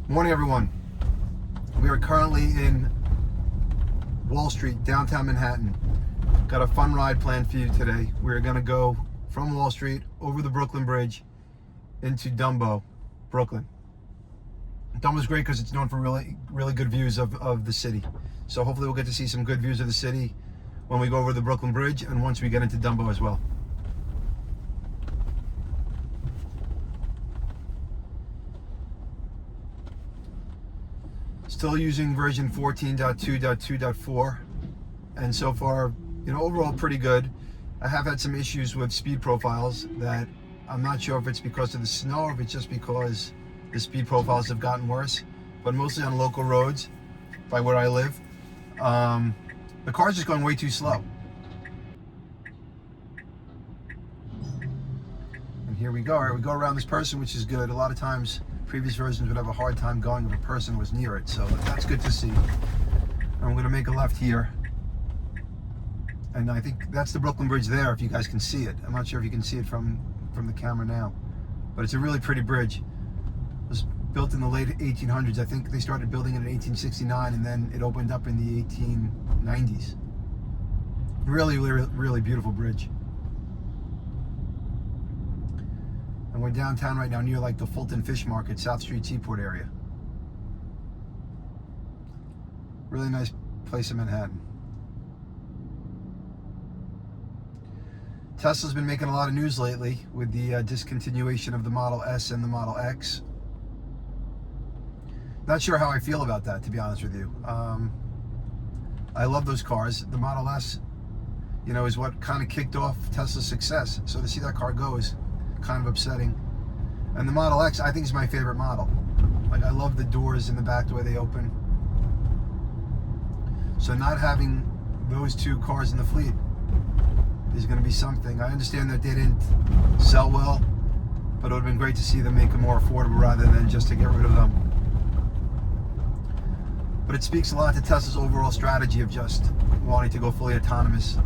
Morning, everyone. We are currently in Wall Street, downtown Manhattan. Got a fun ride planned for you today. We're going to go from Wall Street over the Brooklyn Bridge into Dumbo, Brooklyn. Dumbo's great because it's known for really good views of the city. So hopefully we'll get to see some good views of the city when we go over the Brooklyn Bridge and once we get into Dumbo as well. Still using version 14.2.2.4, and so far, overall pretty good. I have had some issues with speed profiles that I'm not sure if it's because of the snow or if it's just because the speed profiles have gotten worse, but mostly on local roads by where I live. The car's just going way too slow. And here we go. All right, we go around this person, which is good. A lot of times previous versions would have a hard time going if a person was near it, so that's good to see. I'm going to make a left here, and I think that's the Brooklyn Bridge there, if you guys can see it. I'm not sure if you can see it from the camera now, but it's a really pretty bridge. It was built in the late 1800s. I think they started building it in 1869, and then it opened up in the 1890s. Really beautiful bridge. And we're downtown right now near like the Fulton Fish Market, South Street Seaport area. Really nice place in Manhattan. Tesla's been making a lot of news lately with the discontinuation of the Model S and the Model X. Not sure how I feel about that, to be honest with you. I love those cars. The Model S, is what kind of kicked off Tesla's success. So to see that car go is kind of upsetting. And the Model X, I think, is my favorite model. Like, I love the doors in the back, the way they open. So not having those two cars in the fleet is going to be something. I understand that they didn't sell well, but it would have been great to see them make them more affordable rather than just to get rid of them. But it speaks a lot to Tesla's overall strategy of just wanting to go fully autonomous.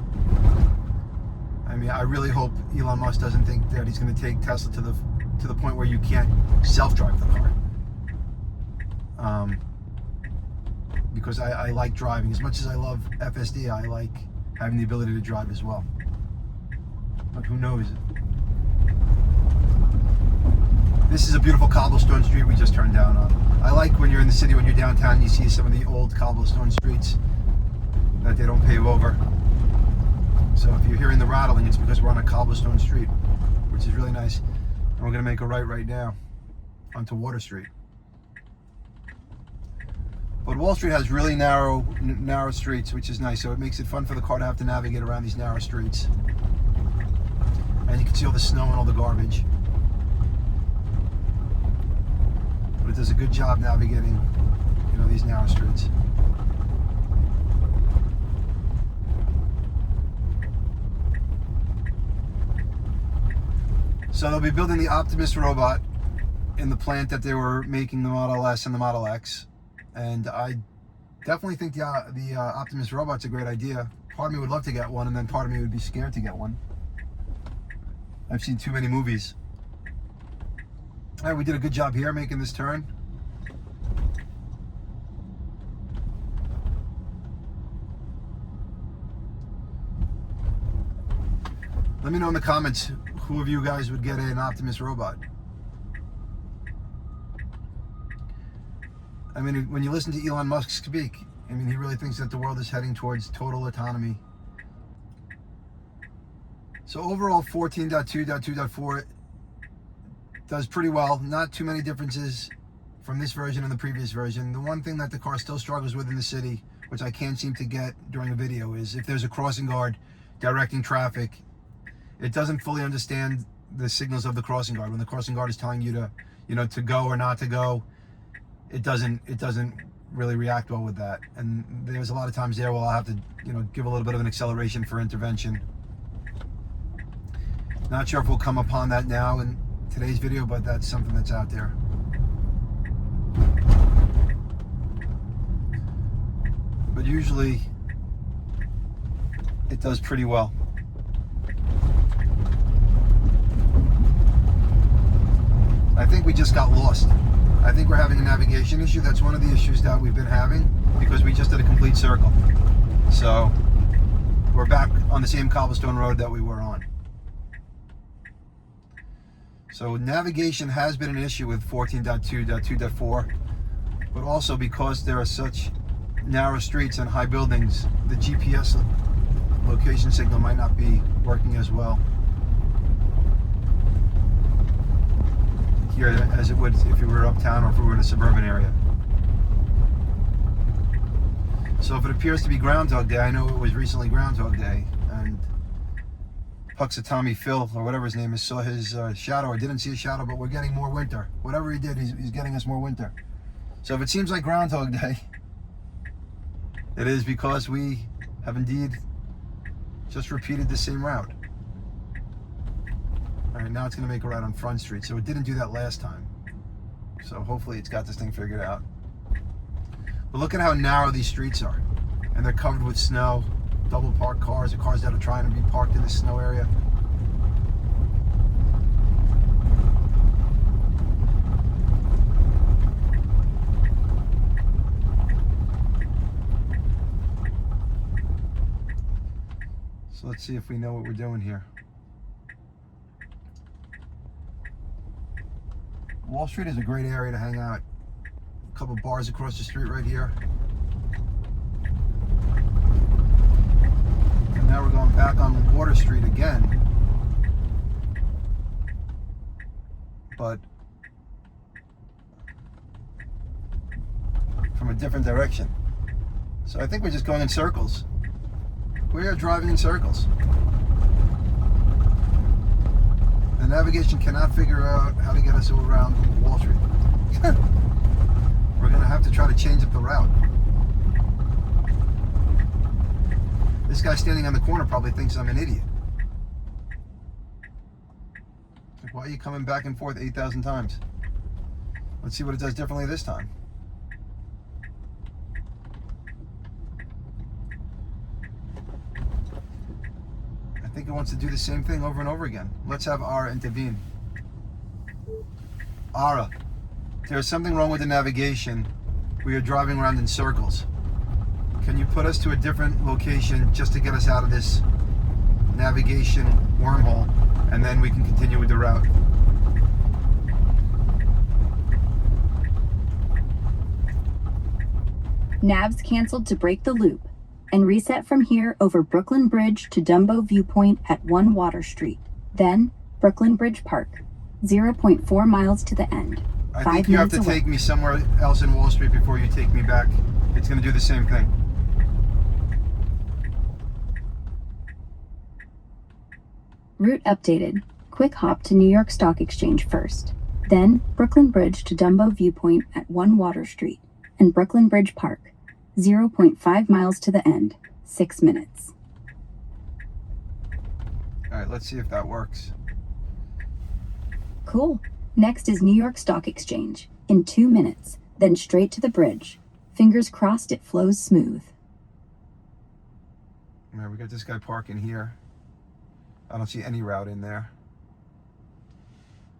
I mean, I really hope Elon Musk doesn't think that he's going to take Tesla to the point where you can't self-drive the car. Because I like driving. As much as I love FSD, I like having the ability to drive as well. But who knows? This is a beautiful cobblestone street we just turned down on. I like when you're in the city, when you're downtown, you see some of the old cobblestone streets that they don't pave over. So if you're hearing the rattling, it's because we're on a cobblestone street, which is really nice. And we're going to make a right now onto Water Street. But Wall Street has really narrow streets, which is nice. So it makes it fun for the car to have to navigate around these narrow streets. And you can see all the snow and all the garbage. But it does a good job navigating, these narrow streets. So they'll be building the Optimus robot in the plant that they were making the Model S and the Model X. And I definitely think the Optimus robot's a great idea. Part of me would love to get one, and then part of me would be scared to get one. I've seen too many movies. All right, we did a good job here making this turn. Let me know in the comments who of you guys would get an Optimus robot. I mean, when you listen to Elon Musk speak, he really thinks that the world is heading towards total autonomy. So overall, 14.2.2.4 does pretty well. Not too many differences from this version and the previous version. The one thing that the car still struggles with in the city, which I can't seem to get during a video, is if there's a crossing guard directing traffic, it doesn't fully understand the signals of the crossing guard. When the crossing guard is telling you to, to go or not to go, it doesn't really react well with that. And there's a lot of times there where I'll have to, give a little bit of an acceleration for intervention. Not sure if we'll come upon that now in today's video, but that's something that's out there. But usually it does pretty well. I think we just got lost. I think we're having a navigation issue. That's one of the issues that we've been having because we just did a complete circle. So we're back on the same cobblestone road that we were on. So navigation has been an issue with 14.2.2.4, but also because there are such narrow streets and high buildings, the GPS location signal might not be working as well here as it would if you were uptown or if we were in a suburban area. So if it appears to be Groundhog Day, I know it was recently Groundhog Day, and Puxatami Phil, or whatever his name is, saw his shadow, or didn't see a shadow, but we're getting more winter. Whatever he did, he's getting us more winter. So if it seems like Groundhog Day, it is because we have indeed just repeated the same route. All right, now it's going to make a right on Front Street. So it didn't do that last time. So hopefully it's got this thing figured out. But look at how narrow these streets are. And they're covered with snow. Double parked cars, or cars that are trying to be parked in the snow area. So let's see if we know what we're doing here. Wall Street is a great area to hang out. A couple bars across the street right here. And now we're going back on Water Street again. But from a different direction. So I think we're just going in circles. We are driving in circles. The navigation cannot figure out how to get us around Wall Street. We're going to have to try to change up the route. This guy standing on the corner probably thinks I'm an idiot. Like, why are you coming back and forth 8,000 times? Let's see what it does differently this time. I think it wants to do the same thing over and over again. Let's have Ara intervene. Ara, there's something wrong with the navigation. We are driving around in circles. Can you put us to a different location just to get us out of this navigation wormhole, and then we can continue with the route? Nav's canceled to break the loop and reset from here over Brooklyn Bridge to Dumbo Viewpoint at 1 Water Street. Then Brooklyn Bridge Park, 0.4 miles to the end. I think you have to take me somewhere else in Wall Street before you take me back. It's going to do the same thing. Route updated. Quick hop to New York Stock Exchange first. Then Brooklyn Bridge to Dumbo Viewpoint at 1 Water Street and Brooklyn Bridge Park, 0.5 miles to the end, 6 minutes. All right, let's see if that works. Cool. Next is New York Stock Exchange, in 2 minutes, then straight to the bridge. Fingers crossed it flows smooth. All right, we got this guy parking here. I don't see any route in there.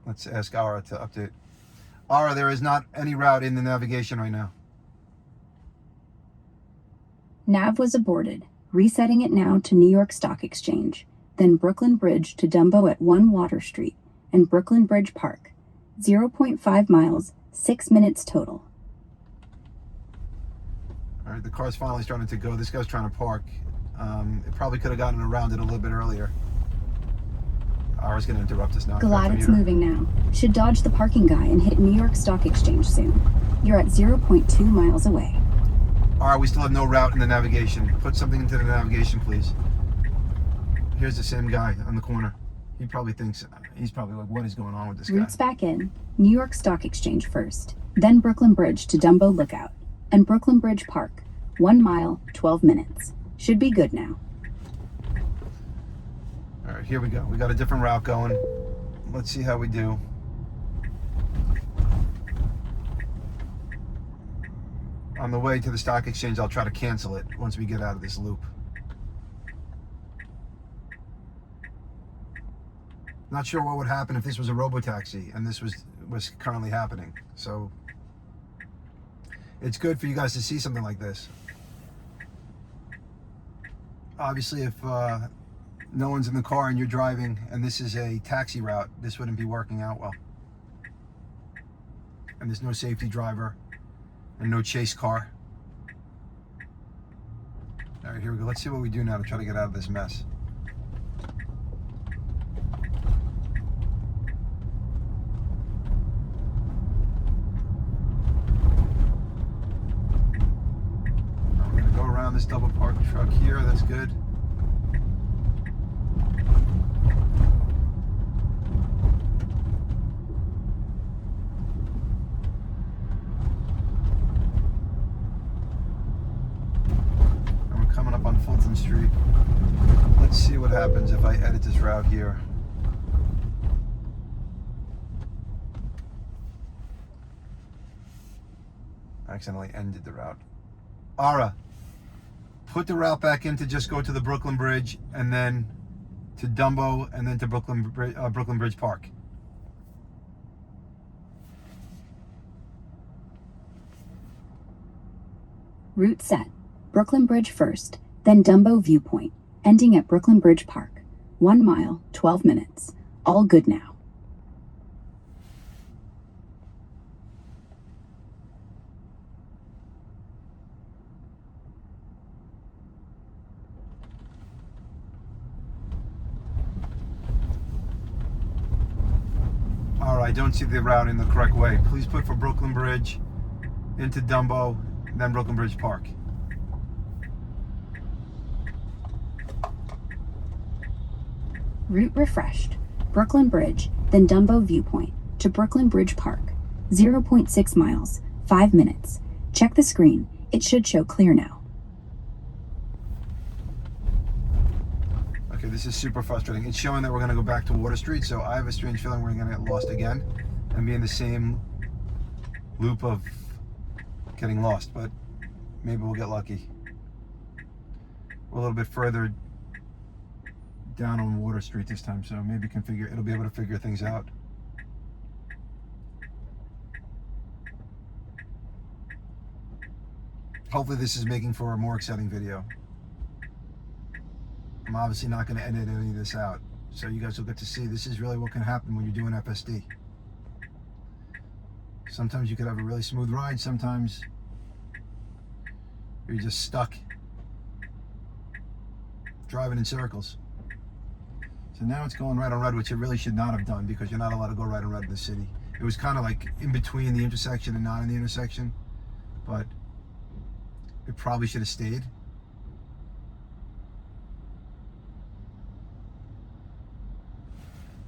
Let's ask Ara to update. Ara, there is not any route in the navigation right now. Nav was aborted, resetting it now to New York Stock Exchange, then Brooklyn Bridge to Dumbo at 1 Water Street and Brooklyn Bridge Park, 0.5 miles, 6 minutes total. All right, the car's finally starting to go. This guy's trying to park. It probably could have gotten around it a little bit earlier. Ara's going to interrupt us now. Glad it's moving now. Should dodge the parking guy and hit New York Stock Exchange soon. You're at 0.2 miles away. Ara, we still have no route in the navigation. Put something into the navigation, please. Here's the same guy on the corner. He probably thinks, he's probably like, what is going on with this guy? Routes back in. New York Stock Exchange first. Then Brooklyn Bridge to Dumbo Lookout. And Brooklyn Bridge Park. 1 mile, 12 minutes. Should be good now. All right, here we go. We got a different route going. Let's see how we do. On the way to the stock exchange, I'll try to cancel it once we get out of this loop. Not sure what would happen if this was a robotaxi and this was currently happening. So it's good for you guys to see something like this. Obviously, if no one's in the car and you're driving and this is a taxi route, this wouldn't be working out well. And there's no safety driver and no chase car. All right, here we go. Let's see what we do now to try to get out of this mess. I'm going to go around this double parked truck here. That's good. Coming up on Fulton Street. Let's see what happens if I edit this route here. I accidentally ended the route. Ara, put the route back in to just go to the Brooklyn Bridge and then to Dumbo and then to Brooklyn Bridge Park. Route set. Brooklyn Bridge first, then Dumbo Viewpoint, ending at Brooklyn Bridge Park. 1 mile, 12 minutes. All good now. All right, I don't see the route in the correct way. Please put for Brooklyn Bridge, into Dumbo, then Brooklyn Bridge Park. Route refreshed. Brooklyn Bridge, then Dumbo Viewpoint, to Brooklyn Bridge Park. 0.6 miles, 5 minutes. Check the screen. It should show clear now. Okay, this is super frustrating. It's showing that we're going to go back to Water Street, so I have a strange feeling we're going to get lost again and be in the same loop of getting lost, but maybe we'll get lucky. We're a little bit further down on Water Street this time, so maybe it'll be able to figure things out. Hopefully this is making for a more exciting video. I'm obviously not going to edit any of this out, so you guys will get to see this is really what can happen when you're doing FSD. Sometimes you could have a really smooth ride, sometimes you're just stuck driving in circles. So now it's going right on red, which it really should not have done because you're not allowed to go right on red in the city. It was kind of like in between the intersection and not in the intersection, but it probably should have stayed.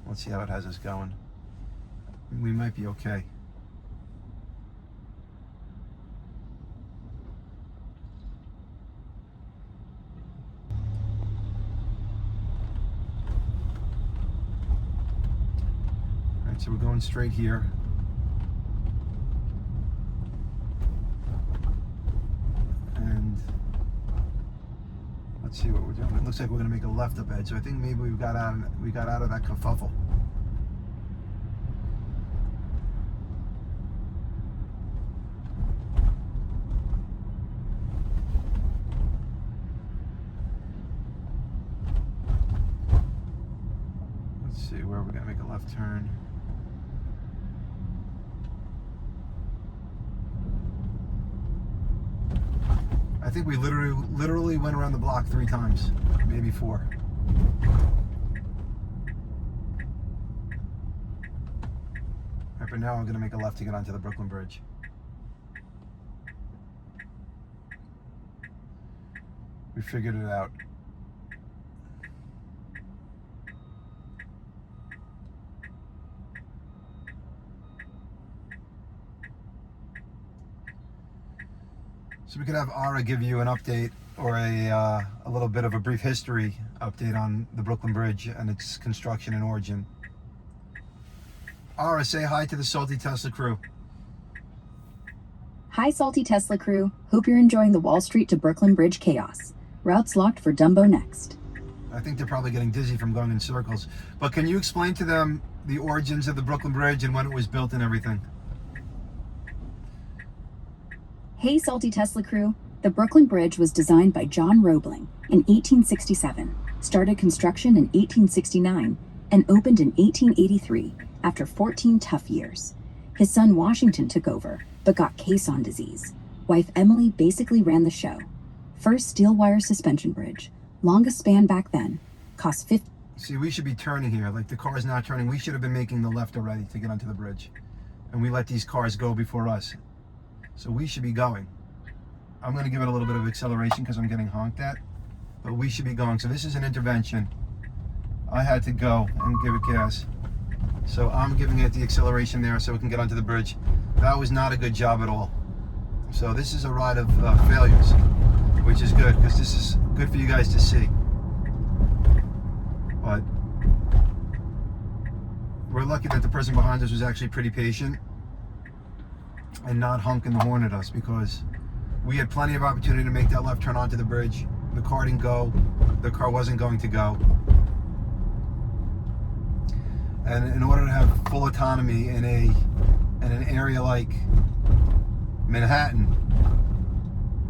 Let's see how it has us going. We might be okay. So we're going straight here. And let's see what we're doing. It looks like we're going to make a left up edge. So I think maybe we got out of that kerfuffle. Let's see where we're going to make a left turn. I think we literally went around the block 3 times, maybe 4. Right, but now I'm going to make a left to get onto the Brooklyn Bridge. We figured it out. So we could have Ara give you an update or a little bit of a brief history update on the Brooklyn Bridge and its construction and origin. Ara, say hi to the Salty Tesla crew. Hi, Salty Tesla crew. Hope you're enjoying the Wall Street to Brooklyn Bridge chaos. Routes locked for Dumbo next. I think they're probably getting dizzy from going in circles. But can you explain to them the origins of the Brooklyn Bridge and when it was built and everything? Hey, Salty Tesla crew. The Brooklyn Bridge was designed by John Roebling in 1867, started construction in 1869, and opened in 1883 after 14 tough years. His son Washington took over, but got caisson disease. Wife Emily basically ran the show. First steel wire suspension bridge, longest span back then, cost 50. See, we should be turning here. Like, the car's not turning. We should have been making the left already to get onto the bridge. And we let these cars go before us. So we should be going. I'm going to give it a little bit of acceleration because I'm getting honked at. But we should be going. So this is an intervention. I had to go and give it gas. So I'm giving it the acceleration there so we can get onto the bridge. That was not a good job at all. So this is a ride of failures, which is good because this is good for you guys to see. But we're lucky that the person behind us was actually pretty patient and not honking the horn at us, because we had plenty of opportunity to make that left turn onto the bridge. The car didn't go. The car wasn't going to go. And in order to have full autonomy in an area like Manhattan,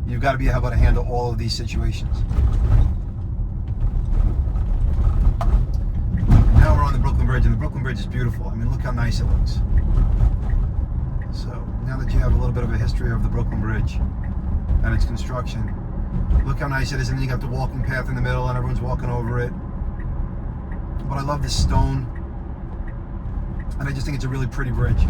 you've got to be able to handle all of these situations. Now we're on the Brooklyn Bridge, and the Brooklyn Bridge is beautiful. I mean, look how nice it looks. So now that you have a little bit of a history of the Brooklyn Bridge and its construction, look how nice it is. And then you got the walking path in the middle and everyone's walking over it. But I love this stone, and I just think it's a really pretty bridge.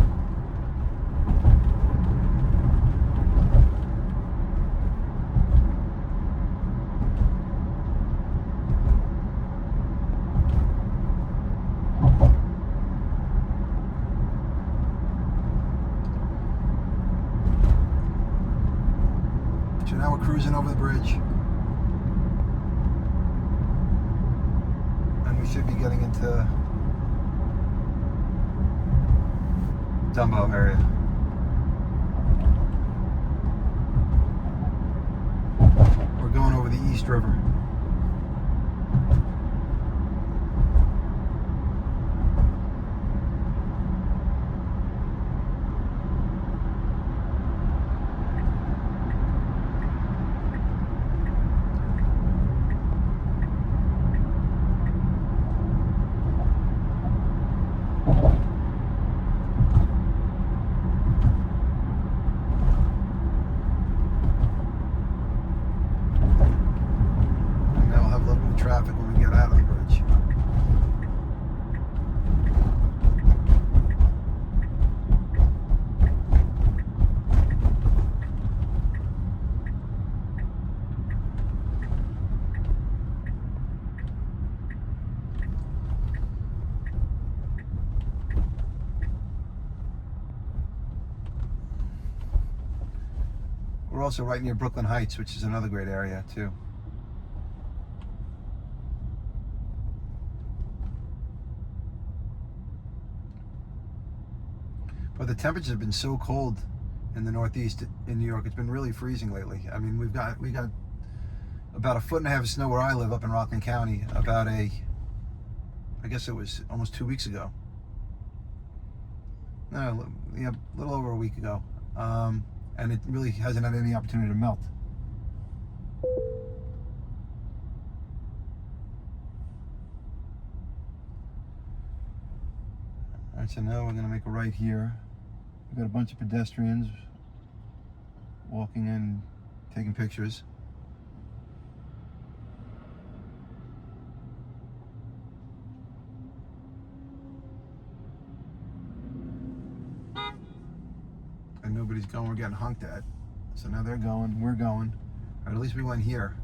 So now we're cruising over the bridge, and we should be getting into Dumbo area. We're going over the East River. Traffic when we get out of the bridge. We're also right near Brooklyn Heights, which is another great area too. But the temperatures have been so cold in the Northeast in New York. It's been really freezing lately. I mean, we got about 1.5 feet of snow where I live up in Rockland County. I guess it was almost 2 weeks ago. No, yeah, a little over a week ago. And it really hasn't had any opportunity to melt. All right, so now we're going to make a right here. We've got a bunch of pedestrians walking in, taking pictures. And nobody's going. We're getting honked at. So now they're going, we're going. Or at least we went here.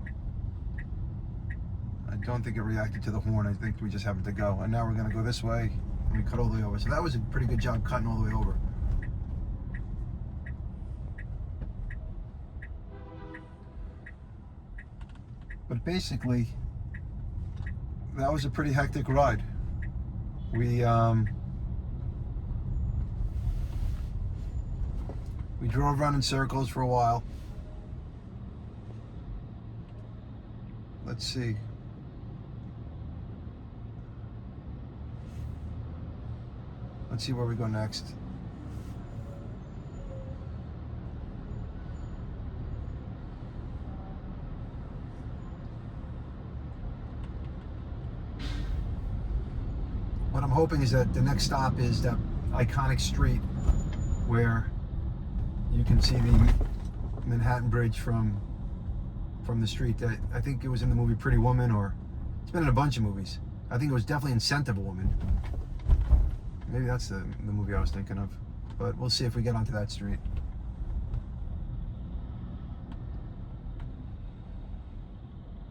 I don't think it reacted to the horn. I think we just happened to go. And now we're going to go this way, and we cut all the way over. So that was a pretty good job cutting all the way over. But basically, that was a pretty hectic ride. We drove around in circles for a while. Let's see. Let's see where we go next. I'm hoping is that the next stop is that iconic street where you can see the Manhattan Bridge from the street. That I think it was in the movie Pretty Woman, or it's been in a bunch of movies. I think it was definitely in Scent of a Woman. Maybe that's the movie I was thinking of. But we'll see if we get onto that street.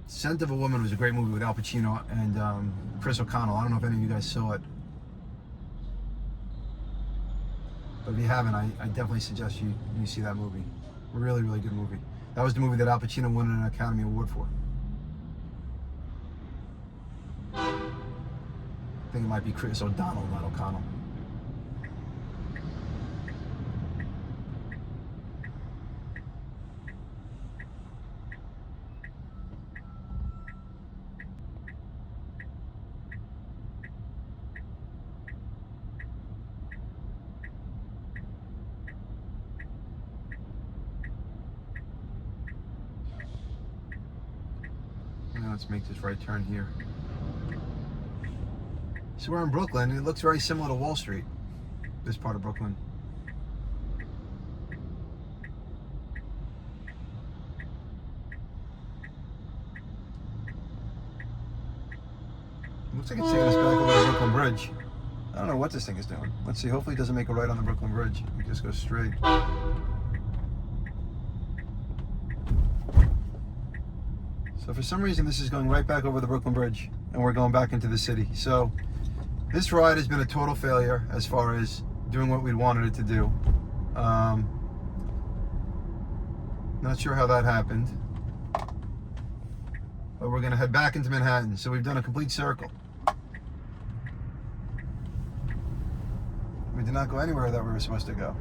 Scent of a Woman was a great movie with Al Pacino and Chris O'Connell. I don't know if any of you guys saw it. But if you haven't, I definitely suggest you see that movie. Really, really good movie. That was the movie that Al Pacino won an Academy Award for. I think it might be Chris O'Donnell, not O'Connell. Now let's make this right turn here. So we're in Brooklyn. It looks very similar to Wall Street, this part of Brooklyn. Looks like it's taking us back over the Brooklyn Bridge. I don't know what this thing is doing. Let's see. Hopefully it doesn't make a right on the Brooklyn Bridge. It just goes straight. So for some reason this is going right back over the Brooklyn Bridge and we're going back into the city. So this ride has been a total failure as far as doing what we wanted it to do. Not sure how that happened. But we're gonna head back into Manhattan. So we've done a complete circle. We did not go anywhere that we were supposed to go.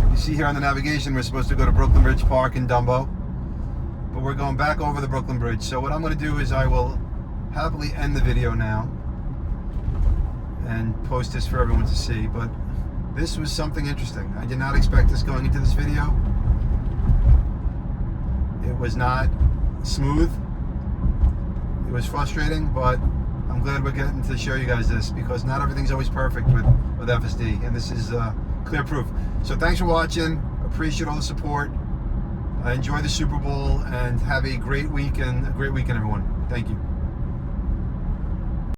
You see here on the navigation, we're supposed to go to Brooklyn Bridge Park in Dumbo, but we're going back over the Brooklyn Bridge. So what I'm going to do is I will happily end the video now and post this for everyone to see, but this was something interesting. I did not expect this going into this video. It was not smooth. It was frustrating, but I'm glad we're getting to show you guys this because not everything's always perfect with FSD, and this is clear proof. So thanks for watching. Appreciate all the support. Enjoy the Super Bowl and have a great week and a great weekend, everyone. Thank you.